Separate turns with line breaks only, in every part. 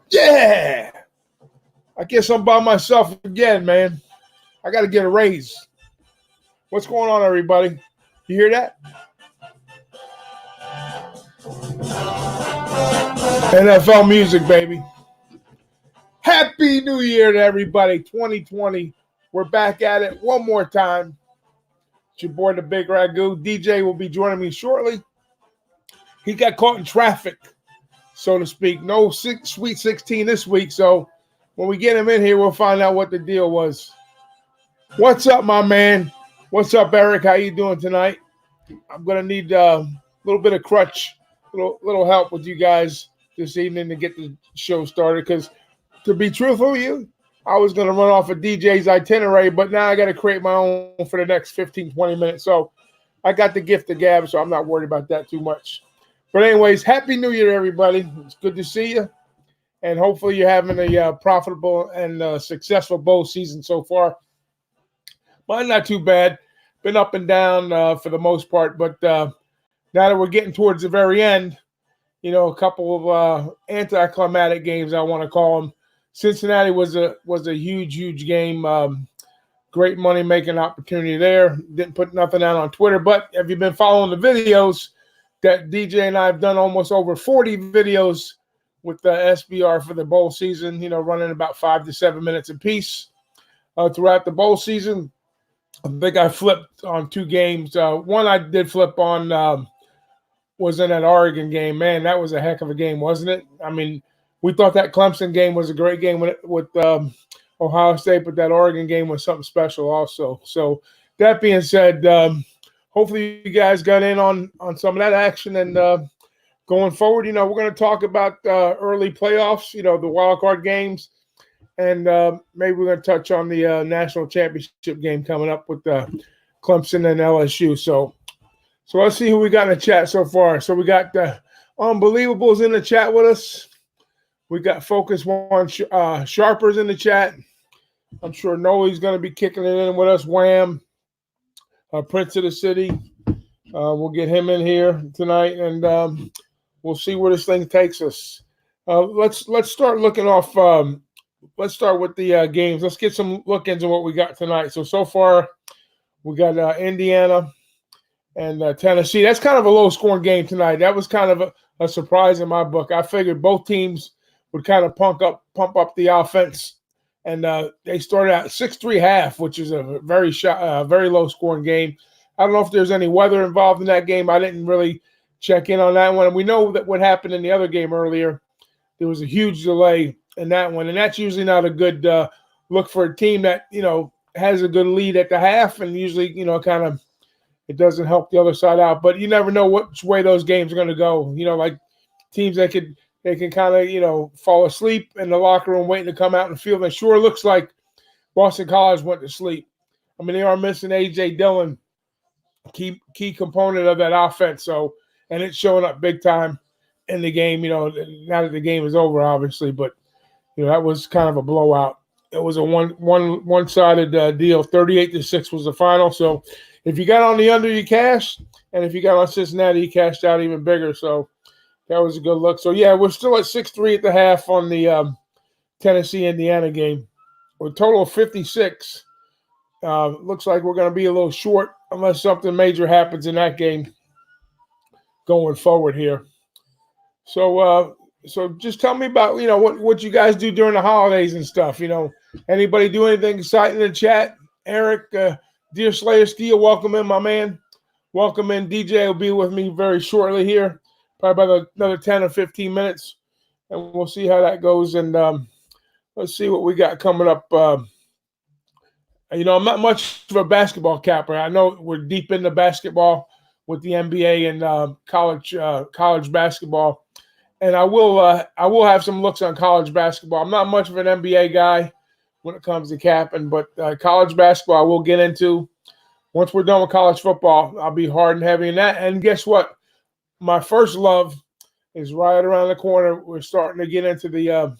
Yeah, I guess I'm by myself again, man. I got to get a raise. What's going on, everybody? You hear that? NFL music, baby. Happy New Year to everybody. 2020. We're back at it one more time. It's your boy, the Big Ragu. DJ will be joining me shortly. He got caught in traffic, so to speak. No Sweet 16 this week, so when we get him in here, we'll find out what the deal was. What's up, my man? What's up, Eric? How you doing tonight? I'm going to need a little bit of crutch, little help with you guys this evening to get the show started, because to be truthful with you, I was going to run off a DJ's itinerary, but now I got to create my own for the next 15, 20 minutes. So I got the gift of gab, so I'm not worried about that too much. But anyways, Happy New Year, everybody. It's good to see you. And hopefully you're having a profitable and successful bowl season so far. Mine not too bad. Been up and down for the most part. But now that we're getting towards the very end, a couple of anticlimactic games, I want to call them. Cincinnati was a huge game. Great money-making opportunity there. Didn't put nothing out on Twitter. But have you been following the videos that DJ and I have done almost over 40 videos with the SBR for the bowl season, running about 5 to 7 minutes apiece throughout the bowl season. I think I flipped on 2 games. One I did flip on was in that Oregon game. Man, that was a heck of a game, wasn't it? I mean, we thought that Clemson game was a great game with Ohio State, but that Oregon game was something special also. So that being said, hopefully you guys got in on some of that action. And going forward, we're going to talk about early playoffs, the wild card games. And maybe we're going to touch on the national championship game coming up with Clemson and LSU. So let's see who we got in the chat so far. So we got the Unbelievables in the chat with us. We got Focus One Sharpers in the chat. I'm sure Noli's going to be kicking it in with us. Wham, Prince of the City. We'll get him in here tonight, and we'll see where this thing takes us. Let's start looking off. Let's start with the games. Let's get some look-ins on what we got tonight. So far, we got Indiana and Tennessee. That's kind of a low-scoring game tonight. That was kind of a surprise in my book. I figured both teams would kind of pump up the offense, and they started out 6-3 half, which is a very low-scoring game. I don't know if there's any weather involved in that game. I didn't really check in on that one. We know that what happened in the other game earlier, there was a huge delay in that one, and that's usually not a good look for a team that has a good lead at the half, and usually kind of it doesn't help the other side out. But you never know which way those games are going to go. Like teams that can kind of fall asleep in the locker room waiting to come out and field. And it sure looks like Boston College went to sleep. I mean, they are missing A.J. Dillon, key component of that offense. So, and it's showing up big time in the game. Now that the game is over, obviously, but that was kind of a blowout. It was a one-sided deal. 38-6 was the final. So, if you got on the under, you cashed, and if you got on Cincinnati, you cashed out even bigger. So, that was a good look. So, yeah, we're still at 6-3 at the half on the Tennessee-Indiana game. With a total of 56. Looks like we're going to be a little short unless something major happens in that game going forward here. So just tell me about, what you guys do during the holidays and stuff. Anybody do anything exciting in the chat? Eric, Dear Slayer Steel, welcome in, my man. Welcome in. DJ will be with me very shortly here, probably about another 10 or 15 minutes, and we'll see how that goes. And let's see what we got coming up. I'm not much of a basketball capper. I know we're deep into basketball with the NBA and college basketball, and I will have some looks on college basketball. I'm not much of an NBA guy when it comes to capping, but college basketball I will get into. Once we're done with college football, I'll be hard and heavy in that. And guess what? My first love is right around the corner. We're starting to get into the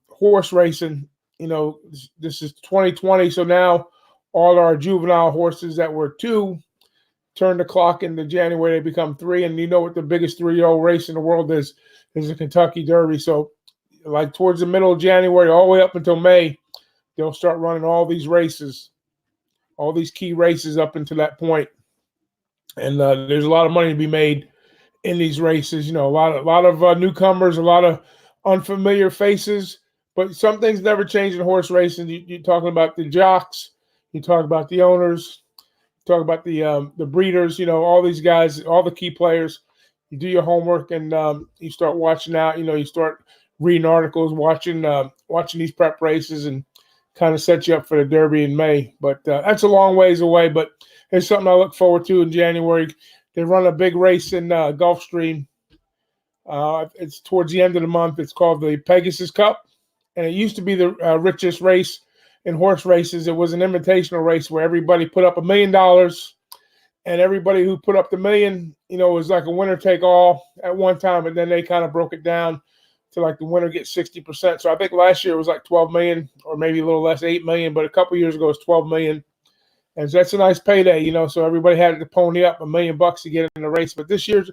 horse racing. This is 2020, so now all our juvenile horses that were 2 turn the clock into January. They become 3, and what the biggest 3-year-old race in the world is the Kentucky Derby. So like towards the middle of January, all the way up until May, they'll start running all these races, all these key races up until that point. And there's a lot of money to be made in these races. A lot of newcomers, a lot of unfamiliar faces. But some things never change in horse racing. You're talking about the jocks, you talk about the owners, you talk about the breeders. All these guys, all the key players. You do your homework and you start watching out. You start reading articles, watching these prep races, and kind of set you up for the Derby in May. But that's a long ways away. But it's something I look forward to in January. They run a big race in Gulfstream. It's towards the end of the month. It's called the Pegasus Cup, and it used to be the richest race in horse races. It was an invitational race where everybody put up $1 million, and everybody who put up the $1 million, was like a winner take all at one time, and then they kind of broke it down to like the winner gets 60%. So I think last year it was like 12 million, or maybe a little less, 8 million, but a couple years ago it was 12 million. And that's a nice payday, so everybody had to pony up $1 million to get in the race. But this year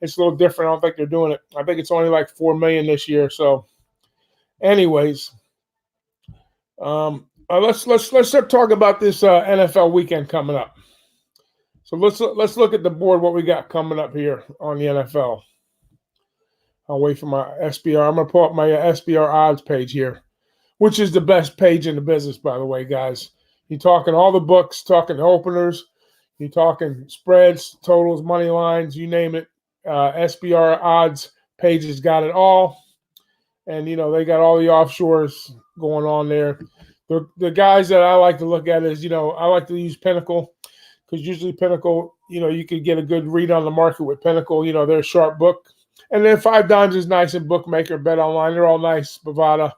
it's a little different. I don't think they're doing it. I think it's only like 4 million this year. So anyways, let's start talking about this NFL weekend coming up. So let's look at the board, what we got coming up here on the NFL. I'll wait for my SBR. I'm going to pull up my SBR odds page here, which is the best page in the business, by the way, guys. You're talking all the books, talking the openers, you're talking spreads, totals, money lines, you name it. SBR odds pages got it all. And, they got all the offshores going on there. The guys that I like to look at is, I like to use Pinnacle, because usually Pinnacle, you could get a good read on the market with Pinnacle. They're a sharp book. And then 5 Dimes is nice, and Bookmaker, Bet Online, they're all nice. Bovada,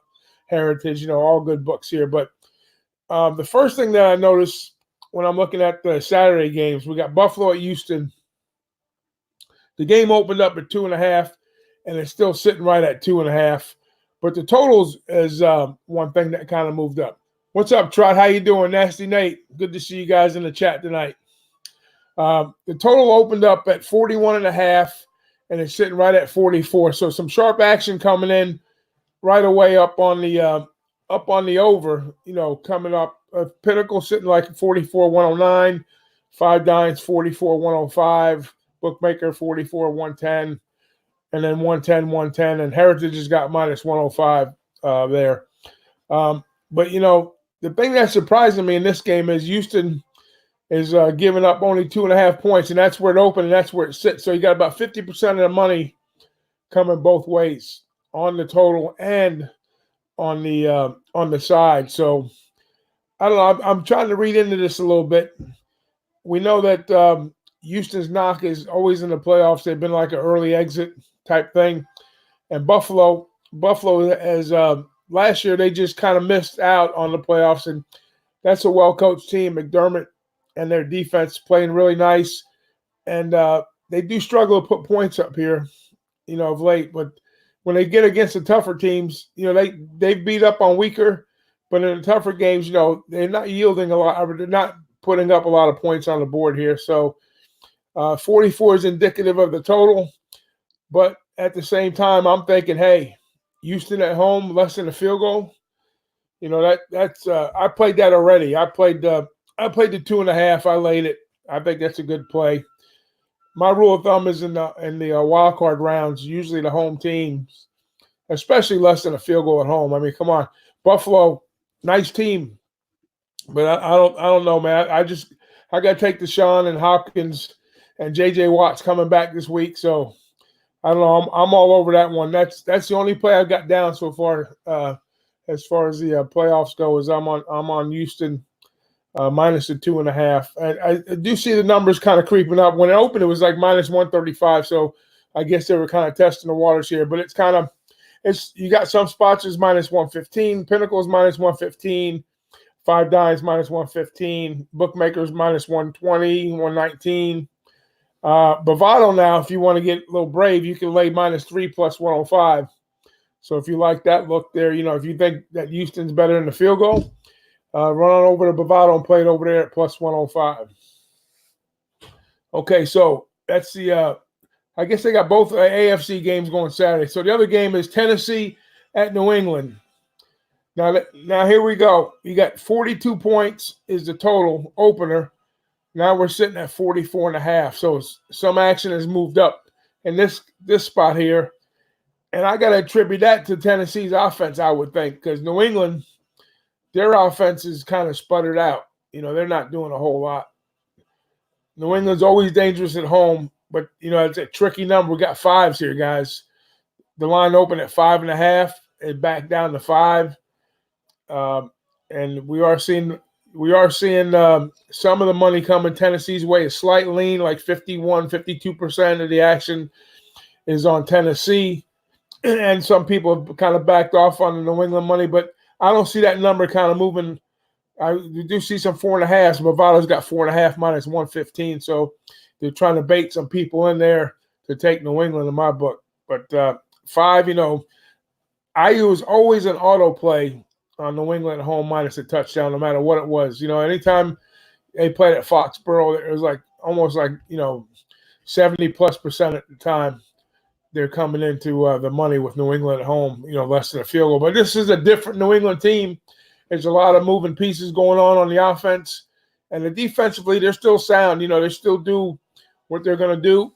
Heritage, all good books here. But the first thing that I noticed when I'm looking at the Saturday games, we got Buffalo at Houston. The game opened up at 2.5, and it's still sitting right at 2.5. But the totals is one thing that kind of moved up. What's up, Trot? How you doing? Nasty Nate. Good to see you guys in the chat tonight. The total opened up at 41.5, and it's sitting right at 44. So some sharp action coming in right away up on the over. Coming up. Pinnacle sitting like 44.109. 5 Dimes 44.105. Bookmaker 44.110. And then 110, and Heritage has got minus 105 there. But, the thing that's surprising me in this game is Houston is giving up only 2.5 points, and that's where it opened, and that's where it sits. So you got about 50% of the money coming both ways, on the total and on the side. So I don't know. I'm trying to read into this a little bit. We know that Houston's knock is always in the playoffs. They've been like an early exit type thing. And Buffalo as last year, they just kind of missed out on the playoffs. And that's a well-coached team. McDermott and their defense playing really nice. And they do struggle to put points up here, of late. But when they get against the tougher teams, they beat up on weaker. But in the tougher games, they're not yielding a lot. They're not putting up a lot of points on the board here. So 44 is indicative of the total. But at the same time, I'm thinking, hey, Houston at home, less than a field goal. That's I played that already. I played the 2.5. I laid it. I think that's a good play. My rule of thumb is in the wild card rounds, usually the home teams, especially less than a field goal at home. I mean, come on, Buffalo, nice team, but I don't know, man. I got to take Deshaun and Hopkins and J.J. Watt's coming back this week, so I don't know. I'm all over that one. That's the only play I've got down so far as far as the playoffs go. Is I'm on Houston minus the 2.5. And I do see the numbers kind of creeping up. When it opened, it was like minus 135. So I guess they were kind of testing the waters here. But it's you got some spots is minus 115. Pinnacle's minus 115. 5 Dimes minus 115. Bookmakers minus 120, 119. Bovado now, if you want to get a little brave, you can lay minus 3 plus 105. So if you like that look there, if you think that Houston's better than the field goal, run on over to Bovado and play it over there at plus 105. Okay, so that's the I guess they got both AFC games going Saturday. So the other game is Tennessee at New England. Now here we go. You got 42 points is the total opener. Now we're sitting at 44.5. So some action has moved up in this spot here. And I got to attribute that to Tennessee's offense, I would think, because New England, their offense is kind of sputtered out. They're not doing a whole lot. New England's always dangerous at home, but, it's a tricky number. We got fives here, guys. The line opened at 5.5. It back down to 5. And we are seeing some of the money coming Tennessee's way. A slight lean, like 52% of the action is on Tennessee. And some people have kind of backed off on the New England money, but I don't see that number kind of moving. I do see some 4.5s. Bovada's got 4.5 minus 115. So they're trying to bait some people in there to take New England in my book. But 5, I was always an auto play on New England at home minus a touchdown, no matter what it was. Anytime they played at Foxborough, it was like almost like 70+% at the time. They're coming into the money with New England at home, less than a field goal. But this is a different New England team. There's a lot of moving pieces going on the offense. And defensively, they're still sound. They still do what they're going to do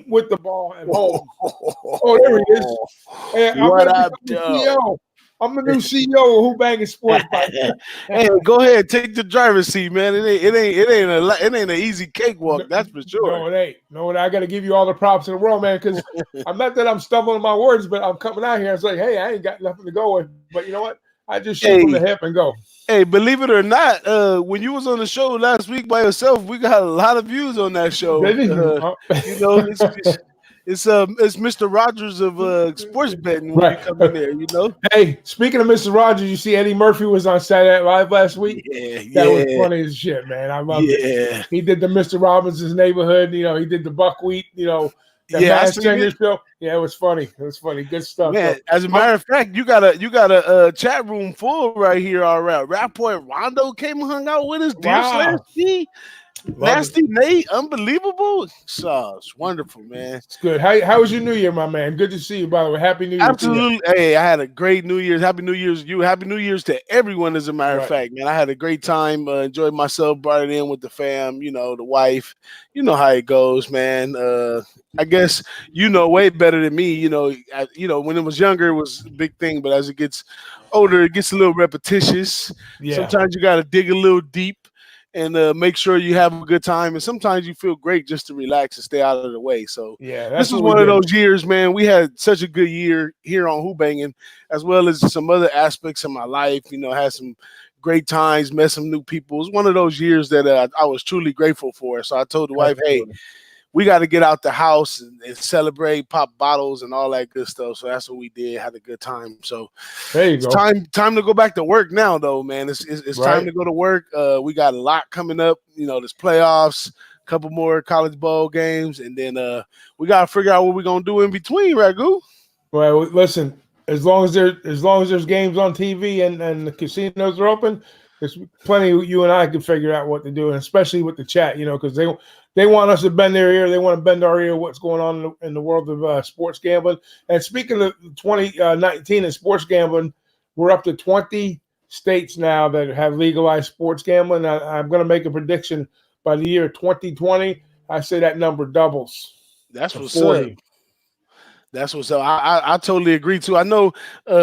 with the ball at home. Oh, there he is. Hey,
what up, Joe?
I'm the new CEO of Who-Bangin Sports.
Hey, go ahead, take the driver's seat, man. It ain't an easy cakewalk, that's for sure.
No, it ain't. No, I got to give you all the props in the world, man. Because I'm not that I'm stumbling my words, but I'm coming out here and say, hey, I ain't got nothing to go with. But you know what? I just shoot from the hip and go.
Hey, believe it or not, when you was on the show last week by yourself, we got a lot of views on that show. It's Mr. Rogers of sports betting when you come in there,
Hey, speaking of Mr. Rogers, you see Eddie Murphy was on Saturday Night Live last week? That was funny as shit, man. I loved it. He did the Mr. Robinson's Neighborhood, he did the Buckwheat, the Masked Singer show. Yeah, it was funny. It was funny. Good stuff.
Man, as a matter of fact, you got a chat room full right here already. Rapport Rondo came and hung out with us. Dear Slash Nasty Nate, unbelievable. So it's wonderful, man.
It's good. How was your New Year, my man? Good to see you, by the way. Happy New Year.
Absolutely. Hey, I had a great New Year's. Happy New Year's to you. Happy New Year's to everyone, as a matter of fact, man. I had a great time. Enjoyed myself, brought it in with the fam, the wife. You know how it goes, man. I guess way better than me. When it was younger, it was a big thing, but as it gets older, it gets a little repetitious. Yeah. Sometimes you got to dig a little deep and make sure you have a good time. And sometimes you feel great just to relax and stay out of the way. So this is one of those years, man. We had such a good year here on Who-Bangin, as well as some other aspects of my life. Had some great times, met some new people. It was one of those years that I was truly grateful for. So I told the wife, hey, we got to get out the house and celebrate, pop bottles and all that good stuff. So that's what we did. Had a good time. So
there you go.
Time to go back to work now, though, man. It's time to go to work. We got a lot coming up. There's playoffs, a couple more college bowl games, and then we got to figure out what we're gonna do in between, Ragu.
Well, listen. As long as there's games on TV and the casinos are open, there's plenty you and I can figure out what to do, and especially with the chat, because they want us to bend their ear. They want to bend our ear what's going on in the world of sports gambling. And speaking of 2019 and sports gambling, we're up to 20 states now that have legalized sports gambling. I'm going to make a prediction by the year 2020. I say that number doubles.
That's what's up. That's what's up. I totally agree, too. I know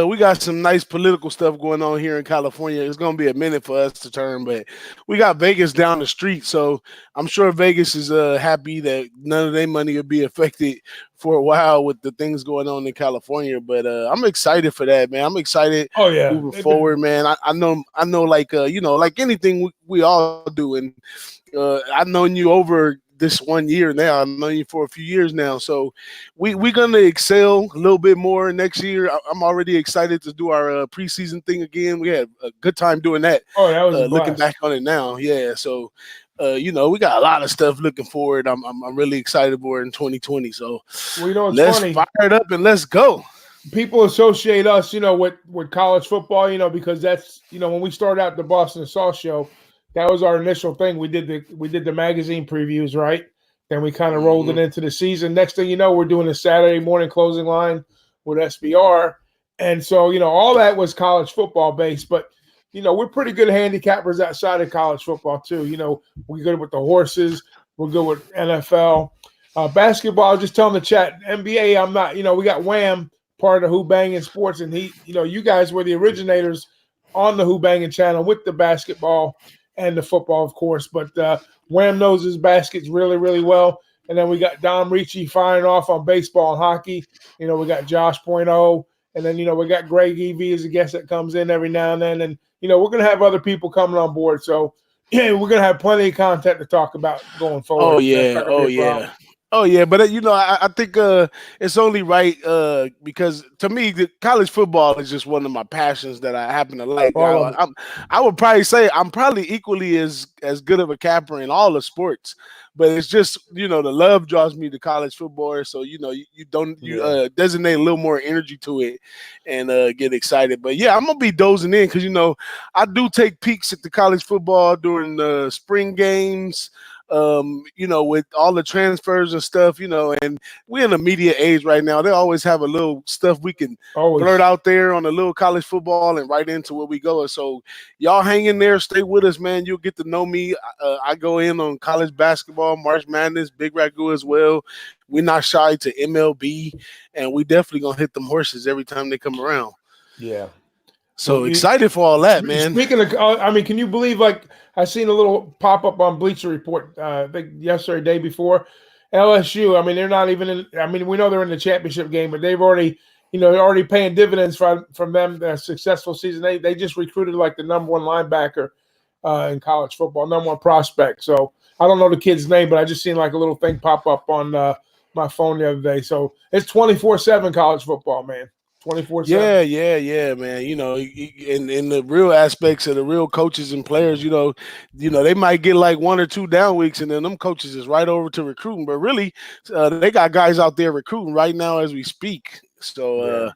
we got some nice political stuff going on here in California. It's going to be a minute for us to turn, but we got Vegas down the street. So I'm sure Vegas is happy that none of their money will be affected for a while with the things going on in California. But I'm excited for that, man. I'm excited moving forward, man. I know like, like anything we all do. And I've known you over this 1 year now. I've known you for a few years now. So we're going to excel a little bit more next year. I'm already excited to do our preseason thing again. We had a good time doing that.
Oh, that was
looking back on it now. Yeah. So, we got a lot of stuff looking forward. I'm really excited for it in 2020. So let's fire it up and let's go.
People associate us, with college football, because that's, when we started out the Boston Sauce Show, that was our initial thing. We did the magazine previews, right? Then we kind of rolled it into the season. Next thing you know, we're doing a Saturday morning closing line with SBR. And so, all that was college football based, but we're pretty good handicappers outside of college football too. We're good with the horses. We're good with NFL. Basketball, I was just telling the chat, NBA, I'm not, we got Wham, part of Who-Bangin Sports, and you guys were the originators on the Who-Bangin channel with the basketball and the football, of course. But Wham knows his baskets really, really well. And then we got Dom Ricci firing off on baseball and hockey. We got Josh Point oh. And then, we got Greg EV as a guest that comes in every now and then. And, we're going to have other people coming on board. So, yeah, we're going to have plenty of content to talk about going forward.
Oh, yeah. Oh, yeah. Oh yeah, but I think it's only right because to me, the college football is just one of my passions that I happen to like. I would probably say I'm probably equally as good of a capper in all the sports, but it's just the love draws me to college football. So you designate a little more energy to it and get excited. But yeah, I'm gonna be dozing in because I do take peeks at the college football during the spring games. With all the transfers and stuff, and we're in a media age right now. They always have a little stuff we can blurt out there on a little college football and right into where we go. So y'all hang in there, stay with us, man. You'll get to know me. I go in on college basketball, March Madness, Big Ragu as well. We're not shy to MLB, and we definitely gonna hit them horses every time they come around.
Yeah.
So excited for all that, man.
Speaking of, can you believe, I seen a little pop-up on Bleacher Report, I think yesterday, day before, LSU, they're not even in, we know they're in the championship game, but they've already, they're already paying dividends from them, their successful season. They just recruited the number one linebacker in college football, number one prospect. So I don't know the kid's name, but I just seen a little thing pop up on my phone the other day. So it's 24/7 college football, man. 24/7.
Yeah, man. In the real aspects of the real coaches and players, they might get 1 or 2 down weeks, and then them coaches is right over to recruiting. But really, they got guys out there recruiting right now as we speak. So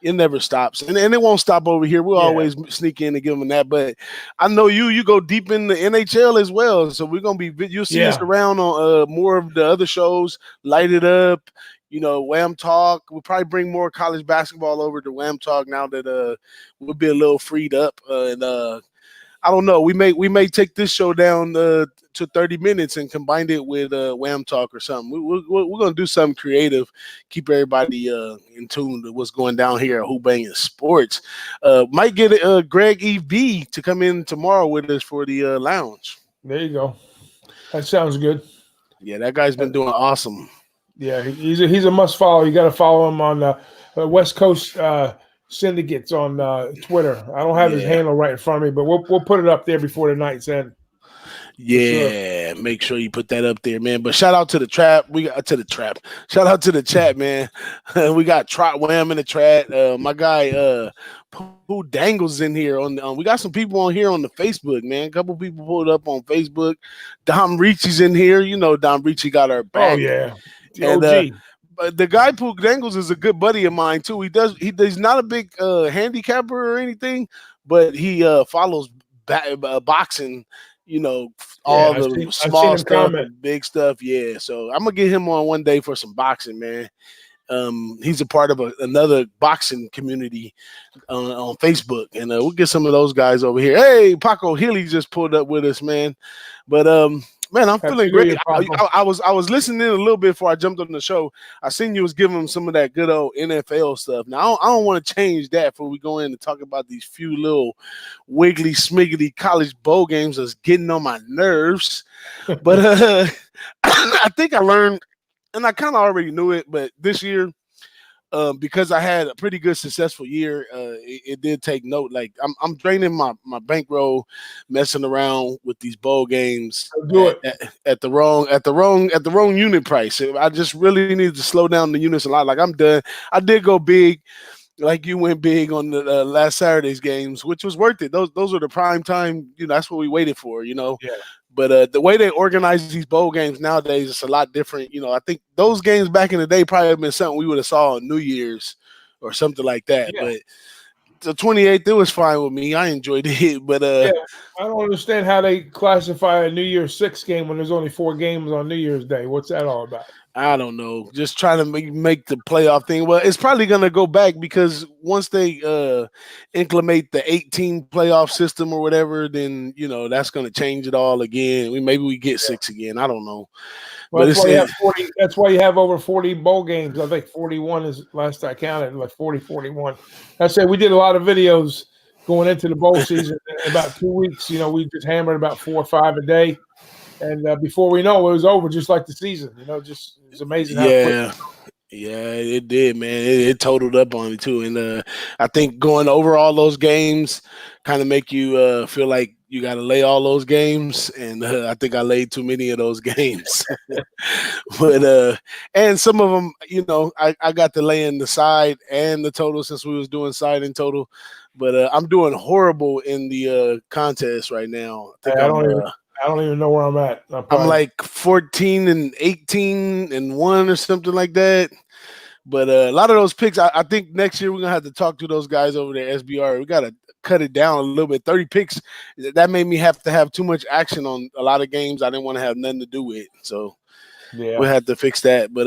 it never stops, and it won't stop over here. We'll always sneak in and give them that. But I know you go deep in the NHL as well, so we're gonna be. You'll see us around on more of the other shows. Light It Up. Wham Talk. We'll probably bring more college basketball over to Wham Talk now that we'll be a little freed up. And I don't know. We may take this show down to 30 minutes and combine it with Wham Talk or something. We're gonna do something creative. Keep everybody in tune to what's going down here at Who-Bangin Sports. Might get Greg EV to come in tomorrow with us for the lounge.
There you go. That sounds good.
Yeah, that guy's been doing awesome.
Yeah, he's a must follow. You got to follow him on the West Coast Syndicates on Twitter. I don't have his handle right in front of me, but we'll put it up there before the night's end.
Yeah, make sure you put that up there, man. But shout out to the trap. Shout out to the chat, man. We got Trot Wham in the chat. My guy Who Dangles in here on we got some people on here on the Facebook, man. A couple people pulled up on Facebook. Dom Ricci's in here. Dom Ricci got our back.
Oh yeah.
And, but the guy Pook Dangles is a good buddy of mine too. He's not a big handicapper or anything, but he follows boxing. All the small stuff and big stuff. Yeah, so I'm gonna get him on one day for some boxing, man. He's a part of another boxing community on Facebook, and we'll get some of those guys over here. Hey, Paco Healy just pulled up with us, man. But man, I'm feeling great. I was listening in a little bit before I jumped on the show. I seen you was giving them some of that good old NFL stuff. Now I don't want to change that before we go in and talk about these few little wiggly smiggly college bowl games that's getting on my nerves. But I think I learned, and I kind of already knew it, but this year, because I had a pretty good successful year, it did take note. I'm draining my bankroll, messing around with these bowl games at the wrong unit price. I just really need to slow down the units a lot. I'm done. I did go big, like you went big on the last Saturday's games, which was worth it. Those are the prime time. That's what we waited for. Yeah. But the way they organize these bowl games nowadays is a lot different. I think those games back in the day probably have been something we would have saw on New Year's or something like that. Yeah. But the 28th, it was fine with me. I enjoyed it. But
I don't understand how they classify a New Year's 6 game when there's only 4 games on New Year's Day. What's that all about?
I don't know. Just trying to make the playoff thing. Well, it's probably going to go back because once they inclement the 18 playoff system or whatever, then that's going to change it all again. Maybe we get 6 again. I don't know.
Well,
But
that's why you have 40. That's why you have over 40 bowl games. I think 41 is last I counted, like 40, 41. I said we did a lot of videos going into the bowl season. In about 2 weeks, we just hammered about 4 or 5 a day. And before we know, it was over, just like the season. Just it's amazing how quick.
Yeah, it did, man. It totaled up on me too, and I think going over all those games kind of make you feel like you got to lay all those games, and I think I laid too many of those games. But and some of them, I got to lay in the side and the total since we was doing side and total, but I'm doing horrible in the contest right now.
I don't even know where I'm at.
I'm like 14 and 18 and 1 or something like that. But a lot of those picks, I think next year we're going to have to talk to those guys over there, SBR. We got to cut it down a little bit. 30 picks, that made me have to have too much action on a lot of games I didn't want to have nothing to do with. So we'll have to fix that. But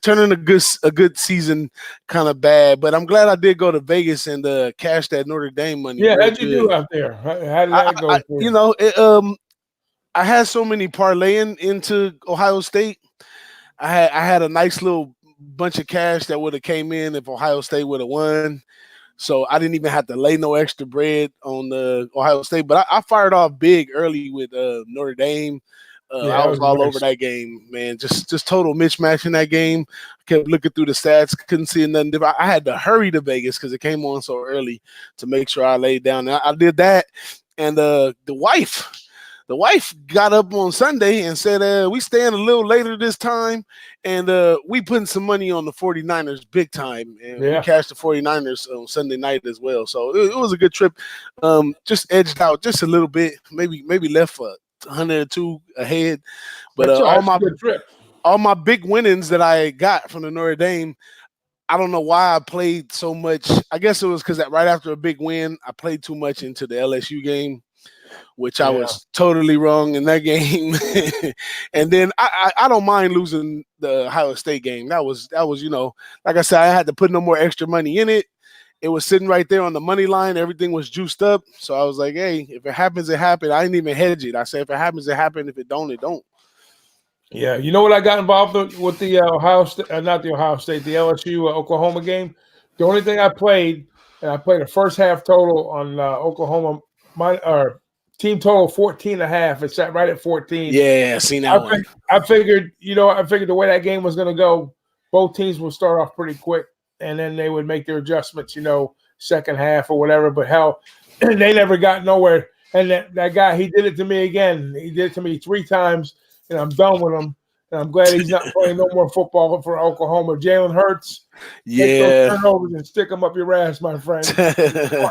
turning a good season kind of bad. But I'm glad I did go to Vegas and cash that Notre Dame money.
Yeah, how'd you do out there? How did that go?
I had so many parlaying into Ohio State. I had a nice little bunch of cash that would have came in if Ohio State would have won. So I didn't even have to lay no extra bread on the Ohio State. But I fired off big early with Notre Dame. I was all over that game, man. Just total mismatch in that game. Kept looking through the stats, couldn't see nothing different. I had to hurry to Vegas because it came on so early to make sure I laid down. I did that, and the wife got up on Sunday and said, we staying a little later this time, and we putting some money on the 49ers big time. And we cashed the 49ers on Sunday night as well. So it was a good trip. Just edged out just a little bit, maybe left for 102 ahead. But all my big winnings that I got from the Notre Dame, I don't know why I played so much. I guess it was because right after a big win, I played too much into the LSU game, which I was totally wrong in that game. And then I don't mind losing the Ohio State game. That was like I said, I had to put no more extra money in it. It was sitting right there on the money line. Everything was juiced up. So I was like, hey, if it happens, it happened. I didn't even hedge it. I said, if it happens, it happened. If it don't, it don't.
Yeah, you know what I got involved with the Ohio State, not the Ohio State, the LSU Oklahoma game. The only thing I played, and I played a first half total on Oklahoma, team total 14.5. It sat right at 14.
Yeah, I seen that one.
I figured the way that game was going to go, both teams would start off pretty quick, and then they would make their adjustments, second half or whatever. But hell, they never got nowhere. And that guy, he did it to me again. He did it to me 3 times. And I'm done with him. And I'm glad he's not playing no more football for Oklahoma. Jalen Hurts, take those turnovers and stick them up your ass, my friend.
I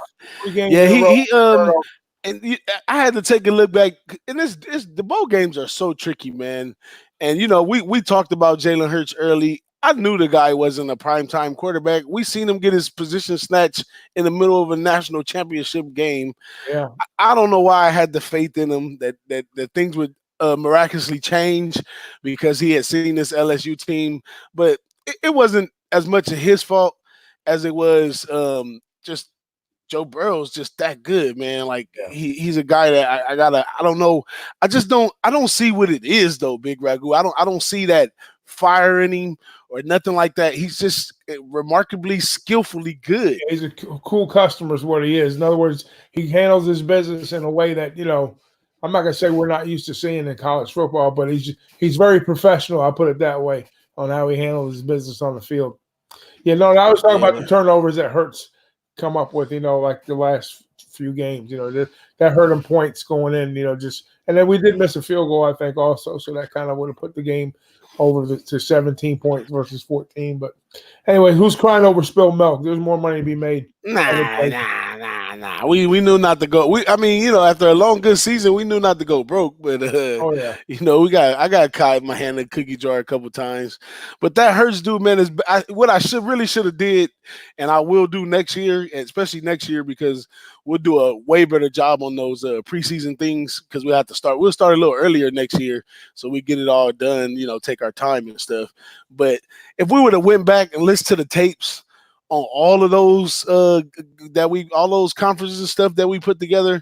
had to take a look back. And the bowl games are so tricky, man. And we talked about Jalen Hurts early. I knew the guy wasn't a primetime quarterback. We seen him get his position snatched in the middle of a national championship game.
Yeah,
I don't know why I had the faith in him that things would miraculously change because he had seen this LSU team, but it wasn't as much of his fault as it was just Joe Burrow's just that good, man. Like he's a guy that I don't know. I don't see what it is though, Big Ragu. I don't see that fire in him or nothing like that. He's just remarkably skillfully good.
Yeah, he's a cool customer is what he is. In other words, he handles his business in a way that, I'm not gonna say we're not used to seeing in college football, but he's very professional. I'll put it that way on how he handles his business on the field. I was talking about the turnovers that Hurts come up with. Like the last few games. That hurt him points going in. And then we did miss a field goal, I think, also. So that kind of would have put the game over to 17 points versus 14. But anyway, who's crying over spilled milk? There's more money to be made.
Nah. Nah. We knew not to go. I mean, after a long good season, we knew not to go broke. But
Oh yeah,
I got caught in my hand in the cookie jar a couple times. But that hurts, dude, man. Is what I should have did, and I will do next year, and especially next year because we'll do a way better job on those preseason things because we'll start a little earlier next year so we get it all done. Take our time and stuff. But if we would have went back and listened to the tapes on all of those all those conferences and stuff that we put together,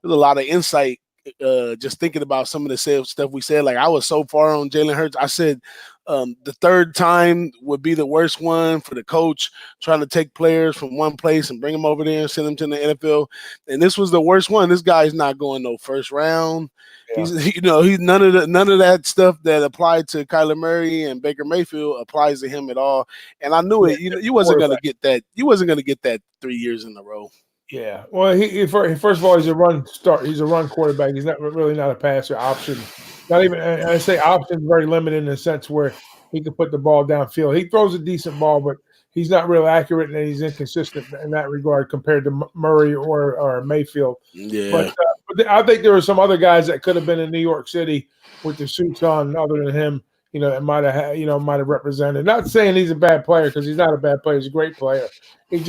there's a lot of insight. Just thinking about some of the stuff we said, like I was so far on Jalen Hurts. I said the third time would be the worst one for the coach trying to take players from one place and bring them over there and send them to the NFL. And this was the worst one. This guy's not going no first round. Yeah. He's none of that stuff that applied to Kyler Murray and Baker Mayfield applies to him at all. And I knew it. You wasn't going to get that. You wasn't going to get that 3 years in a row.
Yeah. Well, he first of all, he's a run quarterback. He's not a passer option. Not even, I say option is very limited in the sense where he can put the ball downfield. He throws a decent ball, but he's not real accurate and he's inconsistent in that regard compared to Murray or Mayfield.
Yeah.
But I think there were some other guys that could have been in New York City with the suits on, other than him. That might have represented. Not saying he's a bad player because he's not a bad player. He's a great player. He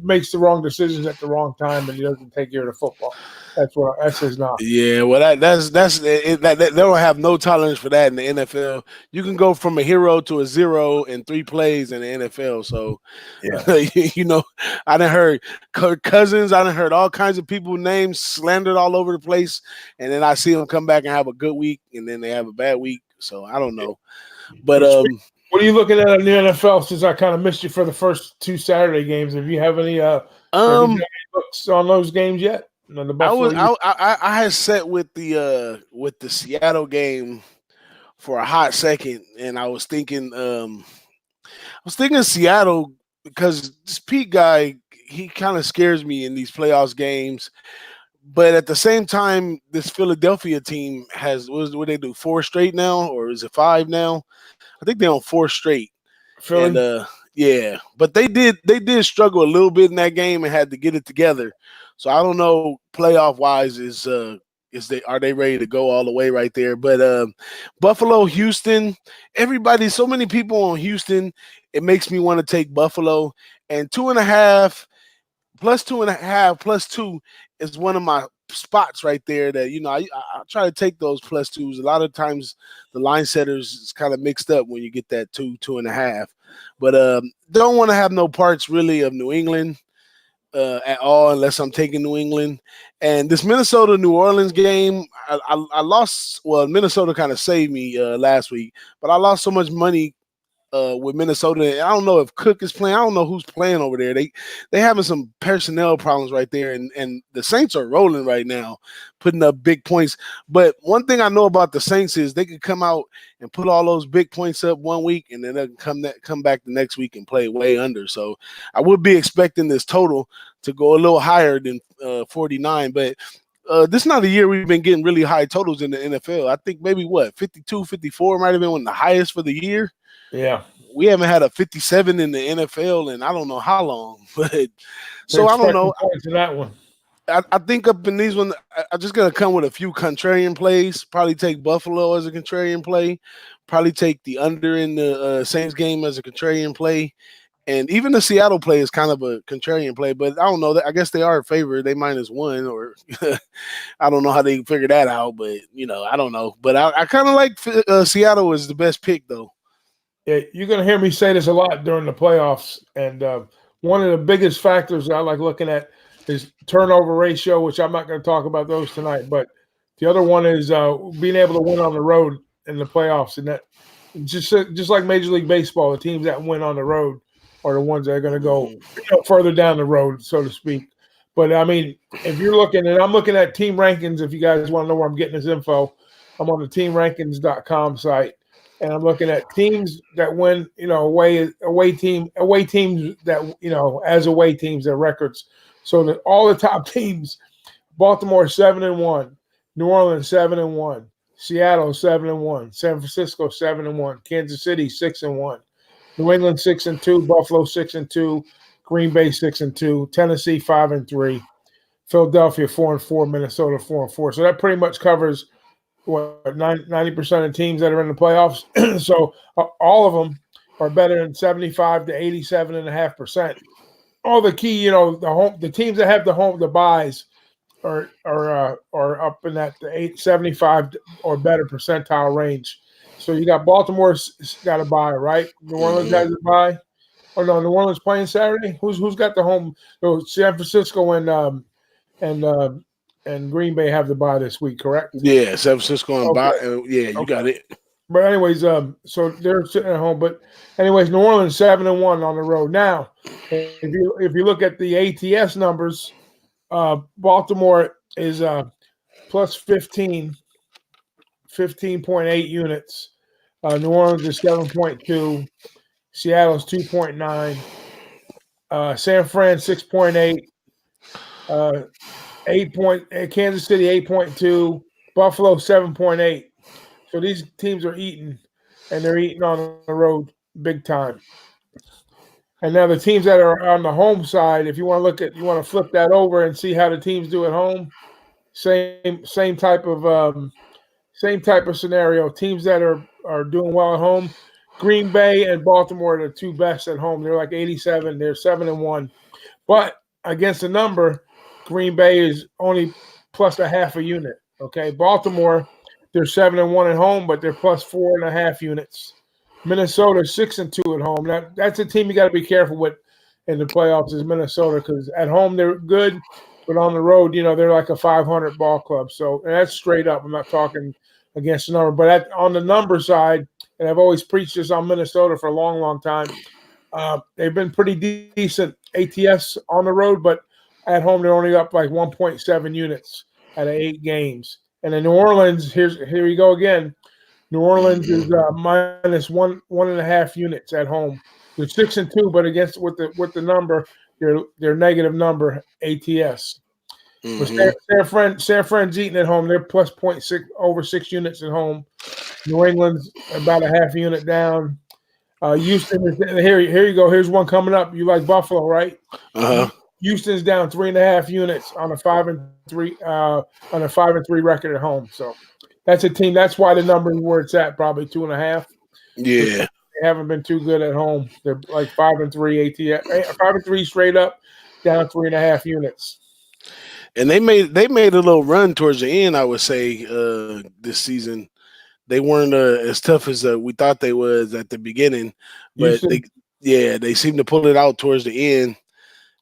makes the wrong decisions at the wrong time and he doesn't take care of the football. That's his knock.
Yeah, well, that's they don't have no tolerance for that in the NFL. You can go from a hero to a zero in 3 plays in the NFL. So,
yeah.
I done heard Kirk Cousins. I done heard all kinds of people names slandered all over the place, and then I see them come back and have a good week, and then they have a bad week. So I don't know, but
what are you looking at in the NFL? Since I kind of missed you for the first 2 Saturday games, have you have any books on those games yet?
I had set with the Seattle game for a hot second, and I was thinking Seattle because this Pete guy, he kind of scares me in these playoffs games. But at the same time, this Philadelphia team what they do 4 straight now, or is it 5 now? I think they're on 4 straight. Philly? And yeah, but they did struggle a little bit in that game and had to get it together. So I don't know playoff wise are they ready to go all the way right there? But Buffalo, Houston, so many people on Houston, it makes me want to take Buffalo, and 2.5 plus 2.5 plus 2 is one of my spots right there that I try to take those plus 2s. A lot of times the line setters is kind of mixed up when you get that 2.5, but don't want to have no parts really of New England at all unless I'm taking New England. And this Minnesota-New Orleans game, I lost. Well, Minnesota kind of saved me last week, but I lost so much money with Minnesota. I don't know if Cook is playing. I don't know who's playing over there. They having some personnel problems right there, and the Saints are rolling right now, putting up big points. But one thing I know about the Saints is they could come out and put all those big points up one week, and then they can come back the next week and play way under. So I would be expecting this total to go a little higher than 49, but this is not a year we've been getting really high totals in the NFL. I think maybe 52, 54 might have been one of the highest for the year.
Yeah.
We haven't had a 57 in the NFL and I don't know how long. But so I don't know.
To that one.
I think up in these ones, I'm just going to come with a few contrarian plays. Probably take Buffalo as a contrarian play. Probably take the under in the Saints game as a contrarian play. And even the Seattle play is kind of a contrarian play, but I don't know. I guess they are a favorite. They -1, or I don't know how they figure that out, but I don't know. But I kind of like Seattle as the best pick, though.
Yeah, you're going to hear me say this a lot during the playoffs, and one of the biggest factors I like looking at is turnover ratio, which I'm not going to talk about those tonight, but the other one is being able to win on the road in the playoffs, and that just like Major League Baseball, the teams that win on the road are the ones that are going to go further down the road, so to speak. But I mean, if you're looking, and I'm looking at team rankings, if you guys want to know where I'm getting this info, I'm on the teamrankings.com site. And I'm looking at teams that win, away teams that, as away teams, their records. So that all the top teams, Baltimore 7-1, New Orleans 7-1, Seattle 7-1, San Francisco 7-1, Kansas City 6-1, New England 6-2, Buffalo 6-2, Green Bay 6-2, Tennessee 5-3, Philadelphia 4-4, Minnesota 4-4. So that pretty much covers what 90% of teams that are in the playoffs. So all of them are better than 75 to 87.5%. All the key, the teams that have the buys are up in that 875 or better percentile range. So you got Baltimore's got a bye, right? New Orleans has a bye. Oh no, New Orleans playing Saturday. Who's got the home? So San Francisco and Green Bay have the bye this week, correct?
Yeah, San Francisco and
Okay.
yeah, you got it.
But anyways, so they're sitting at home. But anyways, New Orleans 7-1 on the road. Now, if you look at the ATS numbers, Baltimore is plus 15.8 units. New Orleans is 7.2. Seattle's 2.9. San Fran 6.8. 8 Kansas City 8.2. Buffalo 7.8. So these teams are eating, and they're eating on the road big time. And now the teams that are on the home side, if you want to flip that over and see how the teams do at home, same type of scenario. Teams that are doing well at home, Green Bay and Baltimore are the two best at home. They're like 87. They're 7-1. But against the number, Green Bay is only plus a half a unit. Okay, Baltimore, they're 7-1 at home, but they're plus 4.5 units. Minnesota 6-2 at home. That's a team you got to be careful with in the playoffs. Is Minnesota, because at home they're good, but on the road, they're like a 500 ball club. So and that's straight up. I'm not talking against the number, but on the number side, and I've always preached this on Minnesota for a long, long time. They've been pretty decent ATS on the road, but at home they're only up like 1.7 units out of 8 games. And in New Orleans, here you go again. New Orleans is minus 1.5 units at home. They're 6-2, but against with the number, they're negative number ATS. But San Fran's eating at home. They're plus 0.6 over 6 units at home. New England's about a half unit down. Houston is here. Here you go. Here's one coming up. You like Buffalo, right? Houston's down 3.5 units on a 5-3 record at home. So that's a team. That's why the number is where it's at, probably 2.5.
Yeah,
they haven't been too good at home. They're like 5-3 ATS, 5-3 straight up, down 3.5 units.
And they made a little run towards the end. I would say this season. They weren't as tough as we thought they was at the beginning, but they seem to pull it out towards the end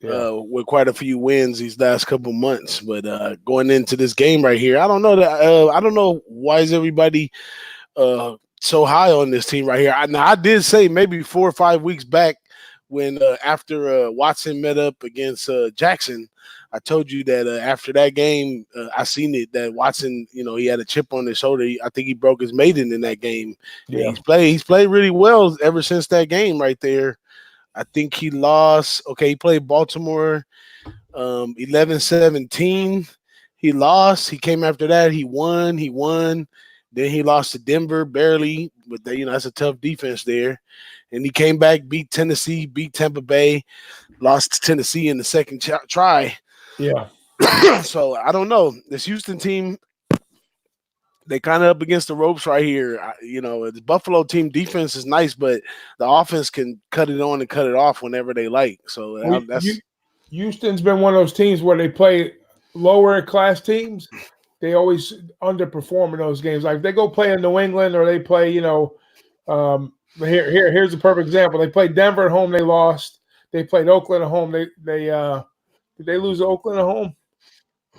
with quite a few wins these last couple months. But going into this game right here, I don't know why is everybody so high on this team right here. I did say maybe 4 or 5 weeks back when after Watson met up against Jackson. I told you that after that game, I seen it that Watson, he had a chip on his shoulder. I think he broke his maiden in that game. Yeah. He's played really well ever since that game right there. I think he lost. Okay, he played Baltimore 11-17. He lost. He came after that. He won. Then he lost to Denver barely, but that's a tough defense there. And he came back, beat Tennessee, beat Tampa Bay, lost to Tennessee in the second try.
Yeah.
So I don't know. This Houston team, they kind of up against the ropes right here. The Buffalo team defense is nice, but the offense can cut it on and cut it off whenever they like. So
Houston's been one of those teams where they play lower class teams. They always underperform in those games. Like if they go play in New England or they play, here's a perfect example. They played Denver at home. They lost. They played Oakland at home. Did they lose to Oakland at home?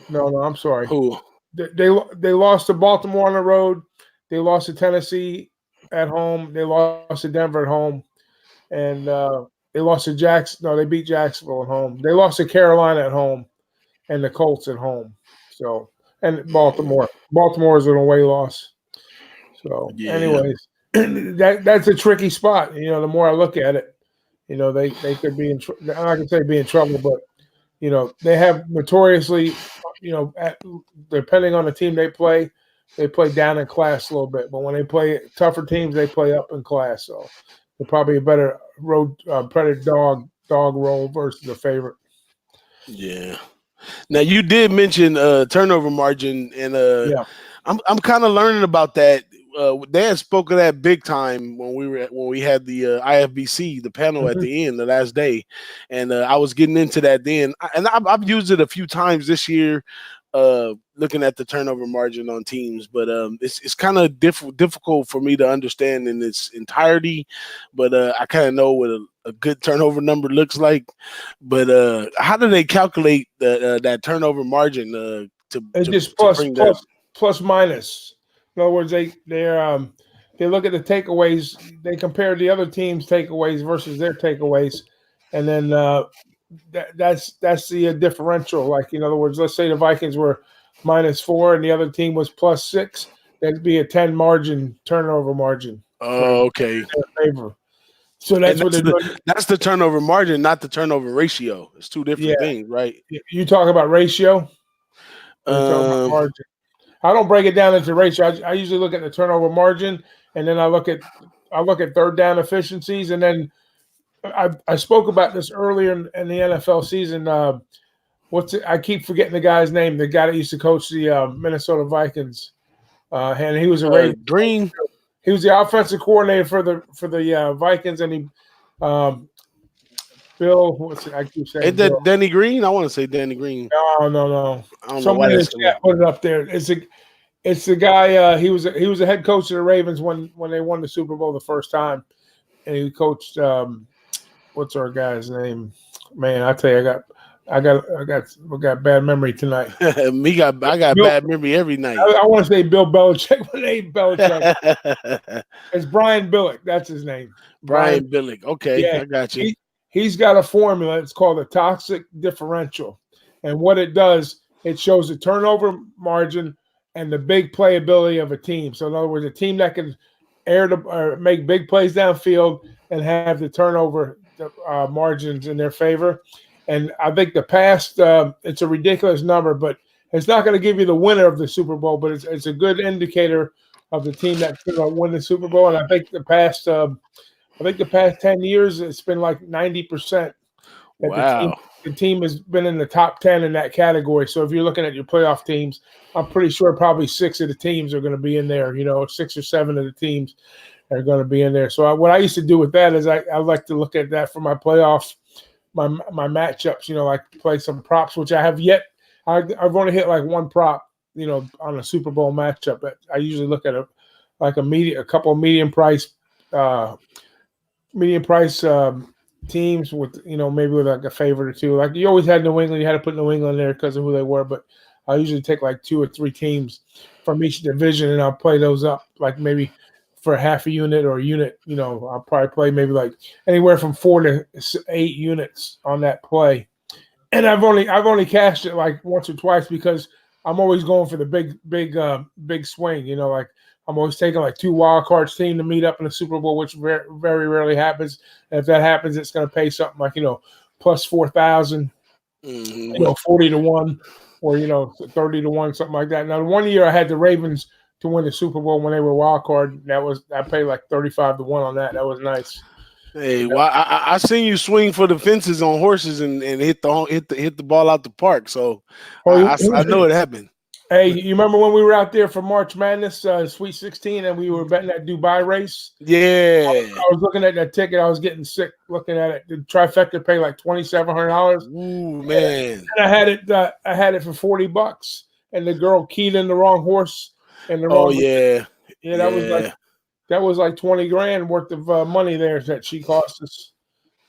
No, I'm sorry.
Who?
They lost to Baltimore on the road. They lost to Tennessee at home. They lost to Denver at home. And they lost to Jackson. No, they beat Jacksonville at home. They lost to Carolina at home and the Colts at home. So, and Baltimore. Baltimore is an away loss. So, anyways, that's a tricky spot. The more I look at it, they could be I'm not going to say be in trouble, but they have notoriously, depending on the team they play down in class a little bit. But when they play tougher teams, they play up in class. So they're probably a better road predator dog role versus the favorite.
Yeah. Now you did mention turnover margin, and
Yeah.
I'm kind of learning about that. They had spoke of that big time when we had the IFBC, the panel at
Mhm.
the end, the last day, and I was getting into that then, and I've used it a few times this year, looking at the turnover margin on teams, but it's kind of difficult for me to understand in its entirety, but I kind of know what a good turnover number looks like, but how do they calculate that turnover margin
It's just
to bring that?
plus minus. In other words, they look at the takeaways. They compare the other team's takeaways versus their takeaways, and then that's the differential. Like in other words, let's say the Vikings were -4 and the other team was +6. That'd be a 10 margin turnover margin for in
Oh, okay.
their favor. So
And
that's what they're doing.
that's the turnover margin, not the turnover ratio. It's two
Yeah,
different things, right?
you talk about ratio, or you talk about
Um,
margin. I don't break it down into ratio. I usually look at the turnover margin, and then I look at third down efficiencies, and then I spoke about this earlier in the NFL season. I keep forgetting the guy's name. The guy that used to coach the Minnesota Vikings, and he was a Ravens coach
Green.
too. He was the offensive coordinator for the Vikings, and he Bill. I keep saying
Ain't
Bill.
that Danny Green? I want to say Danny Green.
No.
I don't know why
Someone in the
that's coming.
chat put it up there. It's the guy. He was a head coach of the Ravens when they won the Super Bowl the first time, and he coached. What's our guy's name? Man, I tell you, I got bad memory tonight.
I got
Bill,
bad memory every night.
I want to say Bill Belichick, but it ain't Belichick. It's Brian Billick. That's his name.
Brian Billick. Okay,
Yeah,
I got you.
he's got a formula. It's called a toxic differential, and what it does, it shows the turnover margin and the big playability of a team. So in other words, a team that can or make big plays downfield and have the turnover margins in their favor. And I think the past, it's a ridiculous number, but it's not going to give you the winner of the Super Bowl, but it's a good indicator of the team that's going to win the Super Bowl. And I think the past 10 years, it's been like 90% that
Wow.
the team has been in the top 10 in that category. So if you're looking at your playoff teams, I'm pretty sure probably 6 of the teams are going to be in there. 6 or 7 of the teams are going to be in there. So what I used to do with that is I like to look at that for my playoff, my matchups. Like play some props, which I have yet. I've only hit like one prop, on a Super Bowl matchup. But I usually look at a couple of medium price teams with maybe with like a favorite or two. Like you always had New England, you had to put New England there because of who they were. But I usually take like 2 or 3 teams from each division, and I'll play those up like maybe for half a unit or a unit. I'll probably play maybe like anywhere from 4 to 8 units on that play. And I've only cashed it like once or twice because I'm always going for the big swing. Like I'm always taking like 2 wild cards team to meet up in the Super Bowl, which very, very rarely happens. And if that happens, it's going to pay something like plus 4,000, 40 to 1, or 30 to 1, something like that. Now, one year I had the Ravens to win the Super Bowl when they were wild card. I paid like 35 to 1 on that. That was nice.
Hey, well, I seen you swing for the fences on horses and hit the ball out the park. So I know it happened.
Hey, you remember when we were out there for March Madness, Sweet 16, and we were betting that Dubai race?
Yeah.
I was looking at that ticket. I was getting sick looking at it. The trifecta paid like $2,700.
Ooh, man!
And I had it for $40, and the girl keyed in the wrong horse and the wrong.
Yeah.
That was like 20 grand worth of money there that she cost us.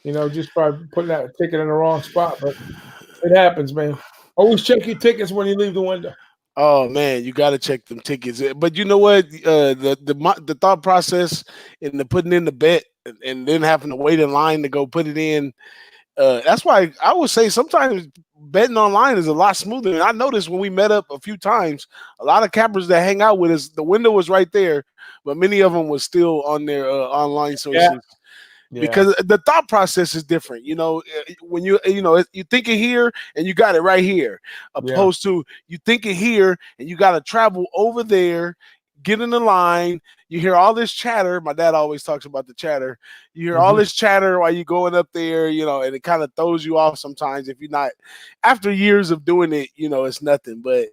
Just by putting that ticket in the wrong spot. But it happens, man. Always check your tickets when you leave the window.
Oh man, you got to check them tickets. But you know what? The thought process in the putting in the bet and then having to wait in line to go put it in. That's why I would say sometimes betting online is a lot smoother. And I noticed when we met up a few times, a lot of cappers that hang out with us, the window was right there, but many of them was still on their online sources. Yeah. Because the thought process is different, when you think it here and you got it right here, opposed to you think it here and you got to travel over there get in the line. You hear all this chatter. My dad always talks about the chatter. You hear all this chatter while you're going up there, and it kind of throws you off sometimes if you're not. After years of doing it, it's nothing. But,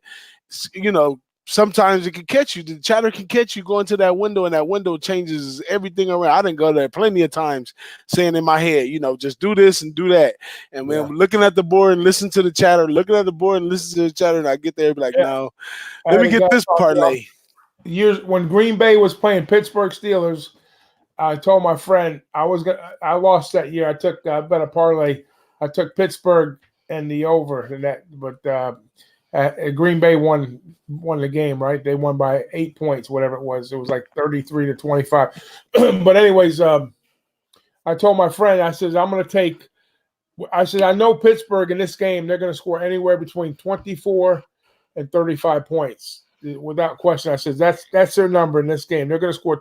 sometimes it can catch you. The chatter can catch you going to that window, and that window changes everything around. I didn't go there plenty of times saying in my head, just do this and do that. And when I'm looking at the board and listen to the chatter, looking at the board and listen to the chatter, and I get there and be like, no, let me get this parlay.
Years when Green Bay was playing Pittsburgh Steelers, I told my friend I lost that year. I bet a parlay. I took Pittsburgh and the over and that, but Green Bay won the game, right? They won by 8 points, whatever it was. It was like 33-25. But anyways, I told my friend, I said, I know Pittsburgh in this game, they're going to score anywhere between 24 and 35 points. Without question, I said, that's their number in this game. They're going to score